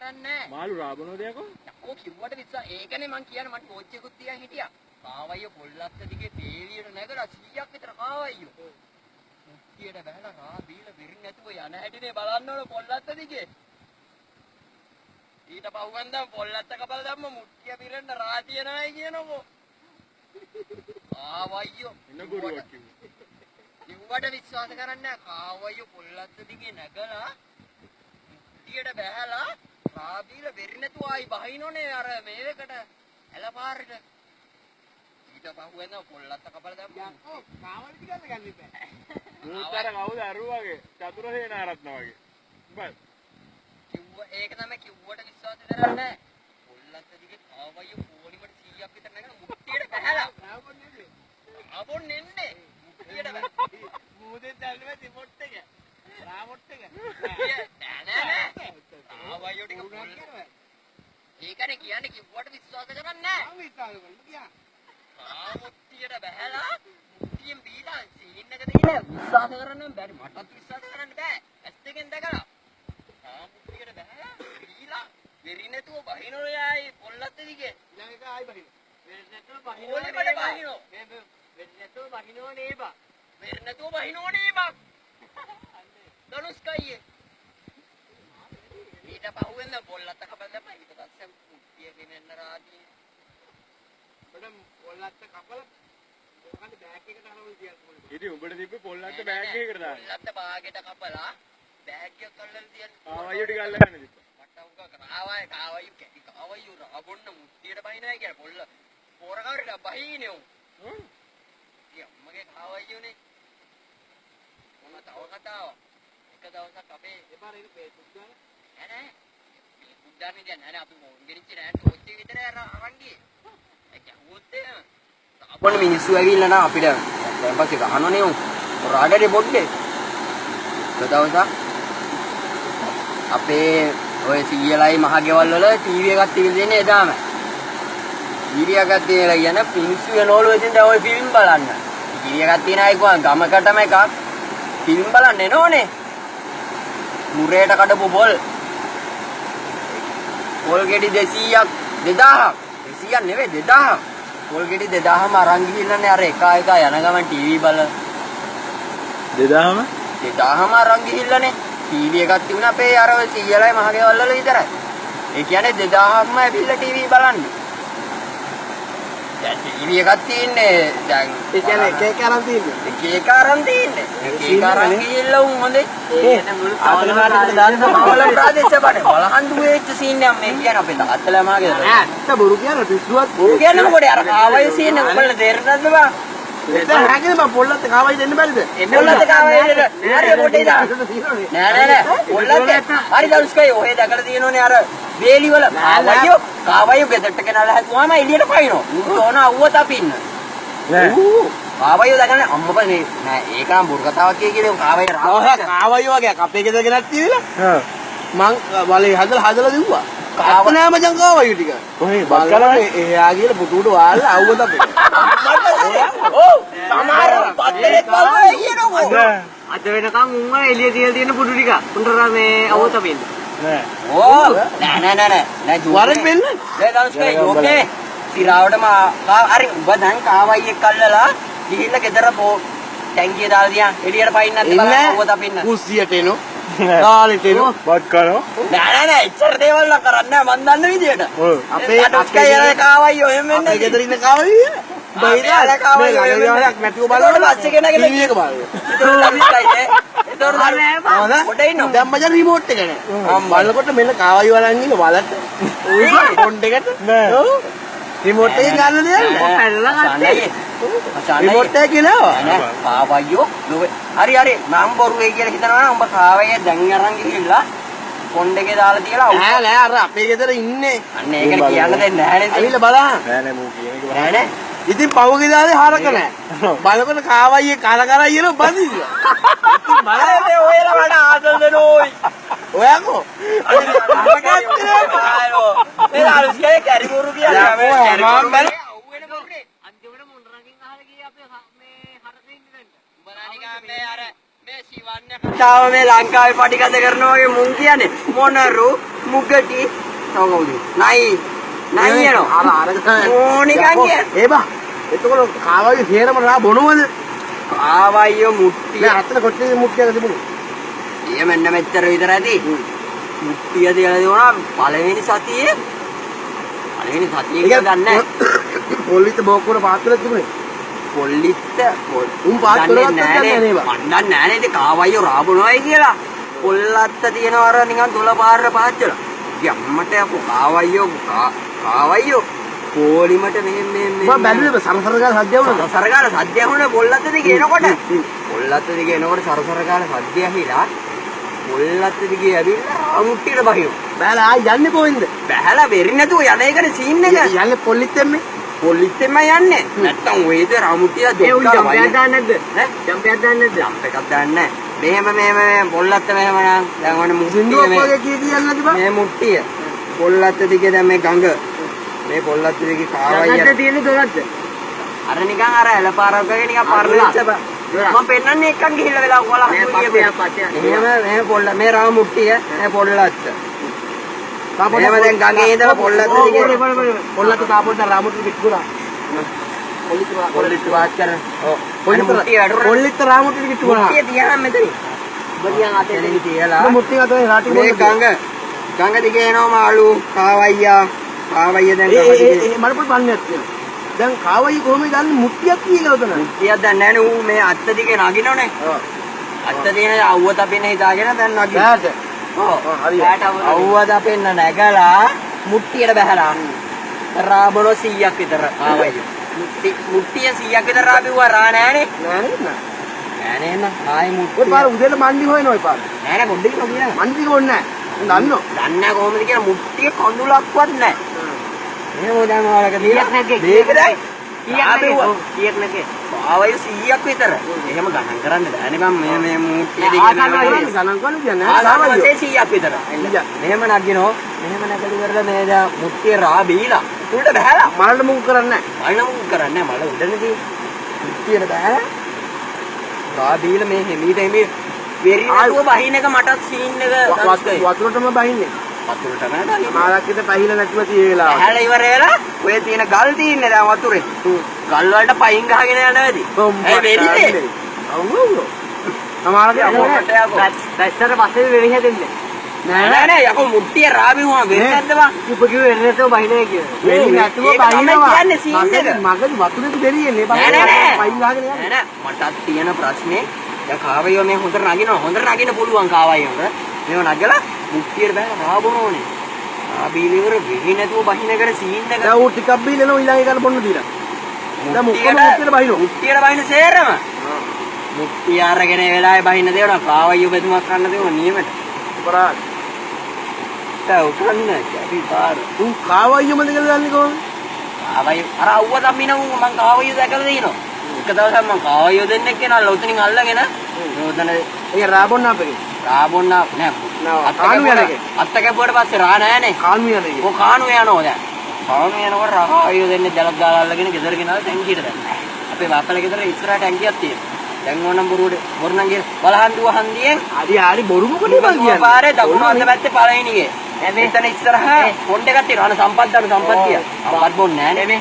කරන්නේ මාළු රාබනෝද යකෝ? යකෝ කිව්වට විශ්වාස ඒකනේ මං කියන්නේ මට කෝච්චියකුත් තියන් හිටියා. කාවයිය පොල්ලත්ත දිගේ තේලියට නැගලා 100ක් විතර කාවයියෝ. මුට්ටියට බහලා රා බීලා විරින් නැතුව යන හැටිනේ බලන්න ඕන පොල්ලත්ත දිගේ. ඊට පහුවෙන්දා පොල්ලත්ත කපලා දැම්ම මුට්ටිය විරෙන්න රා තියනයි කියනකෝ. කාවයියෝ එන්න ගුරුවක් කිව්වා. කිව්වට විශ්වාස කරන්නේ නැහැ. කාවයියෝ පොල්ලත්ත දිගේ නැගලා මුට්ටියට බහලා රා බීලා විරින් නැතුව ආයි බහිනෝනේ අර මේකට ඇලපාරට. ඊට පහුවෙන්දා පොල්ලත්ත කපලා දැම්ම. යකෝ කාවල ටිකක් ගන්න ඉබෑ. මූතර කවුද අරුවාගේ චතුරසේනාරත්න වගේ. බස්. ඒක තමයි කිව්වට විශ්වාස කරන්නේ නැහැ. පොල්ලත්ත දිගේ කාවයියෝ පොලිමට 100ක් විතර නැගලා මුට්ටියට බහලා. ආපොන්නේ නෙන්නේ. මුට්ටියට බහ. මූදේ දැල්ලුවේ රිමෝට් එක. රාමොට් එක. නෑ. කාවයියෝ ටික පොල්. ඒකනේ කියන්නේ කිව්වට විශ්වාස කරන්නේ නැහැ. මම විශ්වාස කරනවා කියා. මුට්ටියට බහලා මුට්ටියෙන් බීලා සීන් එක දෙන්නේ විශ්වාස කරන්න බැරි. මටත් විශ්වාස කරන්න බෑ. ඇස් දෙකෙන් දැකලා. මුට්ටියට බහලා බීලා වෙරි නැතුව බහිනෝ යයි පොල්ලත්ත දිගේ. ඊළඟ එක ආයි බහිනවා. වෙරි නැතුව බහිනෝ. වෙරි නැතුව බහිනෝ නේබා. වෙරි නැතුව බහිනෝ නේබා. දනුස්කයියේ. ඊට පහුවෙන්ද පොල්ලත්ත කපලා දැම්මා. ඊට පස්සේ මුට්ටිය ගෙනෙන්න රාදී. බඩම් පොල්ලත්ත කපලා මොකද බෑග් එකට අරගෙන තියන්න. ඉතින් උඹට තිබ්බේ පොල්ලත්ත බෑග් එකකට දාන්න. පොල්ලත්ත බාගෙට කපලා බෑග් එක අල්ලලා තියන්න. ආවයියෝ ටික අල්ලගන්න තිබ්බා. මට උගා කාවයියෝ කැටි කාවයියෝ රාබොන්න මුට්ටියට බහිනවා කියලා පොල්ල පොරකාරට බහිනේ උන්. අම්මගේ කාවයියෝනේ. මොන තව කතාවක්. එක දවසක් අපේ එපාර ඒක Facebook දාලා නෑ බුද්ධානේ කියන්නේ නෑ අපි මොන් ගෙනිච්ච නෑ ටෝච් එක විතර අරන් ගියේ. ඒ කියන්නේ අපොන්න මිනිස්සු ඇවිල්ලා නා අපිට දැන් පස්සේ ගහනෝනේ උන්. රාඩේ පොඩ්ඩේ. එක දවසක් අපේ ඔය සීයලයි මහ ගෙවල් වල ටීවී එකක් තියලා දෙන්නේ එදාම. ටීවී එකක් තියලා කියන මිනිස්සු එනවලු ඉතින් දැන් ඔය ෆිල්ම් බලන්න. ටීවී එකක් තියන අය ගමකටම එකක් ෆිල්ම් බලන්න එනෝනේ. මුරේට කඩපු පොල් ගෙඩි 200ක් 2000ක් 200ක් නෙවෙයි 2000ක් පොල් ගෙඩි 2000ම අරන් ගිහිල්ලානේ අර එක යන ගමන් ටීවී බල 2000ම අරන් ගිහිල්ලානේ ටීවී එකක් තිබුණා අපේ අර ඔය සීයලයි මහ ගෙවල් වල විතරයි. ඒ කියන්නේ 2000ක්ම ඇවිල්ලා ටීවී බලන්නේ. දැන් ටීවී එකක් තියෙන්නේ දැන් ඒ කියන්නේ එක එක අරන් තියෙන්නේ. එක අරන් තියෙන්නේ. එක අරන් ගිහිල්ලා උන් හොඳේ. ආතලමාට දාන්න මවල ප්‍රාදේශ බඩ බලහන්දු වෙච්ච සීන් එකක් මේ කියන්නේ අපේ තාත්තලා මාගේ. ඇත්ත බොරු කියන පිස්සුවක් බොරු කියන්නේ මොකද අර කාවයි සීන් එක උඹලා තේරෙන්නද බා? දැන් හැගෙන බා පොල්ලත් කාවයි දෙන්න බැරිද? පොල්ලත් කාවයි දෙන්න. හරි පොඩේ දා. නෑ. පොල්ලත් හරි දරුස්කයි ඔහෙ දැකලා තියෙනෝනේ අර වේලි වල කාවයියෝ ගෙදරට ගෙනල්ලා හැදුවාම එළියට පයින්නෝ. උතෝන අවුව තපින්න. නෑ. කාවයියෝ දැකලා අම්මපා නෑ ඒක නම් බොරු කතාවක් කියන්නේ කාවයිය කාවයි වගේ අපේ ගෙදර ගෙනත් තියලා මං වලේ හදලා දිව්වා. කාවනෑ මචං කාවයි ටික. කොහේ බස් කරන්නේ? එයා ගිහලා පුටුවට වාල්ලා අවුව තපේ. ඔව් සමහර පත්තලෙක් බලනවා කියනකො. අද වෙනකන් උන්ව එළිය තියලා තියෙන පුටු ටික උන්ට මේ අවුව තපෙන්න. නෑ. ඕ නෑ වරෙන් වෙන්න. ඒ දවස්කේ යෝගේ සිරාවටම හරි උඹ දැන් කාවයියෙක් අල්ලලා ගිහිල්ලා ගෙදර ටැංකිය දාලා තියන් එළියට පයින්නත් බලන්න අවුව තපින්න. කුස්සියට එනෝ. තාලෙට එනෝ. බත් කරනවා. නෑ එච්චර දේවල් නම් කරන්නේ නෑ මන් දන්න විදියට. අපේ අටස්කයි යන කාවයියෝ එහෙම වෙන්නේ. අපේ ගෙදර ඉන්න කාවයි බයිලා කාවයි ළඟ නැතිව බලන්න බස් එකේ නැගලා ටීවී එක බලන්න. දැන් මචං රිමෝට් එක නෑ. බලනකොට මෙන්න කාවයි වලන් ඉන්න වලට ෆොන්ට් එකට ඔව් රිමෝට් එක ගන්න දෙයක් පැනලා ගත්තේ. රිමෝට් එක කියනවා. කාවයියෝ හරි මම බොරුවේ කියලා හිතනවා නම් උඹ කාවයිය දැන් අරන් ගිහිල්ලා ෆොන්ට් එකේ දාලා තියලා නෑ අර අපේ ගෙදර ඉන්නේ. අන්න ඒකට කියන්න දෙන්නේ නැහැ නේද? ඇවිල්ලා බලන්න. නෑ මූ කියන එක නෑනේ. ඉතින් පවගේ දාලේ හරක නෑ. බලකොට කාවයියේ කන කරා කියන බඳින්න. බලන්නේ ඔයලා වඩ ආසල් දෙනෝයි. ඔයාකෝ. මේ ආලුස්කේ කැරිබුරු කියලා මම බැලුවා. අන්තිමට මොණරකින් අහලා ගියේ අපේ මේ හරකෙ ඉන්න දෙන්න. උඹ නානිකා මේ අර මේ සිවන්න කතාව මේ ලංකාවේ පටිගත කරනවා වගේ මුන් කියන්නේ මොනරු මුගටි තව කවුද? නයි. නයි යනවා. අර ඕනිකන් කිය. ඒ බා එතකොට කාවයි හේරම රා බොනවද? කාවයියෝ මුට්ටිය. නෑ අතන කොච්චර මුට්ටියක තිබුණේ? ඊය මෙන්න මෙච්චර විතර ඇති. මුට්ටිය තියලා දුණා පළවෙනි සතියේ. පළවෙනි සතියේ කියලා ගන්නෑ. පොල්ලිත බෝක්කුවට පාත් වෙලා තිබුණේ. පොල්ලිත්ත උන් පාත් කරගත්තත් දන්නේ නෑ බා. මන් දන්නේ නෑනේ ඉතින් කාවයියෝ රාබුනොයි කියලා. පොල්ලත්ත තියෙනවා අර නිකන් 12 පාරට පාච්චලා. ඉතින් අම්මට අපෝ කාවයියෝ පොලිමට මේ බා බැලුවේ සරසර ගාලා සද්ද වුණා. සරසර ගාලා සද්ද ඇහුනේ පොල්ලත්ත දිගේ එනකොට. පොල්ලත්ත දිගේ එනකොට සරසර ගාලා සද්ද ඇහිලා පොල්ලත්ත දිගේ ඇවිල්ලා මුට්ටියට බහිනවා. බෑලා ආයි යන්නේ කොහෙන්ද? බැහැලා වෙරි නැතුව යන එකනේ සීන් එක. යන්නේ පොල්ලිත්තෙන්නේ. පොල්ලිත්තෙම යන්නේ. නැත්තම් ඔයද රාමුට්ටිය දෙක්කලා වයි. ජම්පයක් දාන්නේ නැද්ද? ඈ ජම්පයක් දාන්නේ නැද්ද? ජම්ප් එකක් දාන්නේ නැහැ. මෙහෙම පොල්ලත්ත මෙහෙම නම් දැන් ඔන්න මුට්ටිය සින්දුවක් වගේ කියන්නේ නැති බා. මේ මුට්ටිය. පොල්ලත්ත දිගේ දැන් මේ ගඟ. මේ පොල්ලත්ත දිගේ කාවයිය. නැද්ද තියෙන්නේ දොරක්ද? අර නිකන් අර ඇලපාරක් වගේ නිකන් පරලෙච්ච බා. මම පෙන්නන්නේ එක්කන් ගිහිල්ලා වෙලා ඔයාලා මෙහෙම පොල්ල මේ රාමුට්ටිය මේ පොල්ලත්ත. එහෙම දැන් ගඟේ ඉඳලා පොල්ලත්ත දිගේ පොල්ලත් තාපොත් රාමුටි කිට්ටුරා. පොල්ලිත් වාච් කරන. ඔව්. පොල්ලිත් රාමුටි කිට්ටුරා. මුට්ටිය තියහම මෙතනින්. බදියන් අතේ තියලා. මුට්ටි අතේ රාටි මේ ගඟ දිගේ එනවා මාළු කාවයියා. කාවයිය දැන් මට පොඩි ප්‍රශ්නයක් තියෙනවා. දැන් කාවයි කොහොමද ගන්නේ මුට්ටියක් කියලා උතන? මුට්ටියක් දැන් නැහැ නේ ඌ මේ අත්ත දිගේ නගිනවනේ. ඔව්. අත්ත දිගේ අවුව තපෙන්න හිතාගෙන දැන් නගින. ඈට. ඔව්. අවුව තපෙන්න නැගලා මුට්ටියට බහැලා. රාබනෝ 100ක් විතර කාවයිය. මුට්ටිය 100ක් විතර රාබිව්වා රා නෑනේ. නෑනේ නෑ ආයි මුට්ටිය. ඔය පාර උදේට මණ්ඩි හොයනවා ඔය පාර. නෑනේ පොඩ්ඩක් කියනවා. මණ්ඩි ඕනේ නෑ. දන්නෝ. දන්නේ නැහැ කොහොමද කියලා මුට්ටිය කඳුලක්වත් නැහැ. එහෙම දැන් ඔයාලක දීලා මේක දැන් කීයක් නැගේ ආවයි 100ක් විතර. එහෙම ගණන් කරන්න බෑනේ මම මේ මුට්ටිය දිගේ ගණන් කරන්න කියන්නේ ආවයි 100ක් විතර. මෙහෙම නගිනෝ මෙහෙම නැගලු කරලා මේ දැන් මුට්ටිය රා බීලා උඩට බහැලා මලට මුක් කරන්නේ නැහැ. මල මුක් කරන්නේ නැහැ මල උඩනේ තියෙන්නේ. මුට්ටියට බහැලා රා බීලා මේ හිමීට වෙරි නැතුව බහින එක මටත් සීන් එක වතුරටම බහින්නේ. වතුරට නෑ මාලක්කිට පහිල නැතුව tie වෙලා. ඇහැල ඉවර වෙලා ඔය තියෙන ගල් තියෙන්නේ දැන් වතුරේ. ගල් වලට පයින් ගහගෙන යන වැඩි. ඒ වෙරිද? අවුව. සමහරවිට දැස්සර පස්සේ වෙරි හැදෙන්නේ. නෑ යකෝ මුට්ටිය රාබිවුවා වෙරි නැද්ද බං? උඹ කිව්වේ වෙරි නැතුව බහිනේ කියලා. වෙරි නැතුව බහිනවා. කියන්නේ සීන් එක. මගදී වතුරේ දෙරියෙන්නේ පයින් ගහගෙන යන්නේ. නෑ මටත් තියෙන ප්‍රශ්නේ දැන් කාවයියෝ මේ හොඳට නගින්න පුළුවන් කාවයියෝ. මේව නගලා මුට්ටියට බෑලා රාබනෝනේ. ආබීලිවර වෙහි නැතුව බහින කර සීන් එක. දැන් ඌ ටිකක් බීලා නෝ ඊළඟ එකට බොන්න දීලා. දැන් මුට්ටියට බහිනෝ. මුට්ටියට බහින සේරම. මුට්ටිය අරගෙන වෙලාවේ බහින්න දෙනවා කාවයියෝ බෙදුමක් කරන්න දෙනවා නියමෙට. අපරාධ. උකන්න කැපි පාර. ඌ කාවයියෝමද කියලා දන්නේ කොහොමද? කාවයියෝ අර අවුව දම්මින මං කාවයියෝ දැකලා දිනනවා. එක දවසක් මං කාවයියෝ දෙන්නෙක් ගෙනල්ලා උතනින් අල්ලගෙන උතන ඒ රාබොන්න අපේ. රාබොන්න නෑ අත්ත කැපුවට පස්සේ රා නෑනේ. කාණු යන්නේ. ඔය කාණු යනවා දැන්. කාණු යනකොට කාවයියෝ දෙන්නේ ජලක් දාලා අල්ලගෙන ගෙදර ගෙනාලා ටැංකියට දැම්මා. අපේ බාප්පලා ගෙදර ඉස්සරහ ටැංකියක් තියෙනවා. දැන් ඕනම් බොරුනම් ගිහ බලහන්දුව හන්දියෙන් හරි බොරු මොකද බං කියන්නේ? පාරේ දකුණු අත පැත්තේ පළවෙනිගේ. එතන ඉස්සරහ පොණ්ඩ එකක් තියෙනවා. අන සම්පත් දන්න සම්පත්තිය. සම්පත් බොන්නේ නෑනේ මේ.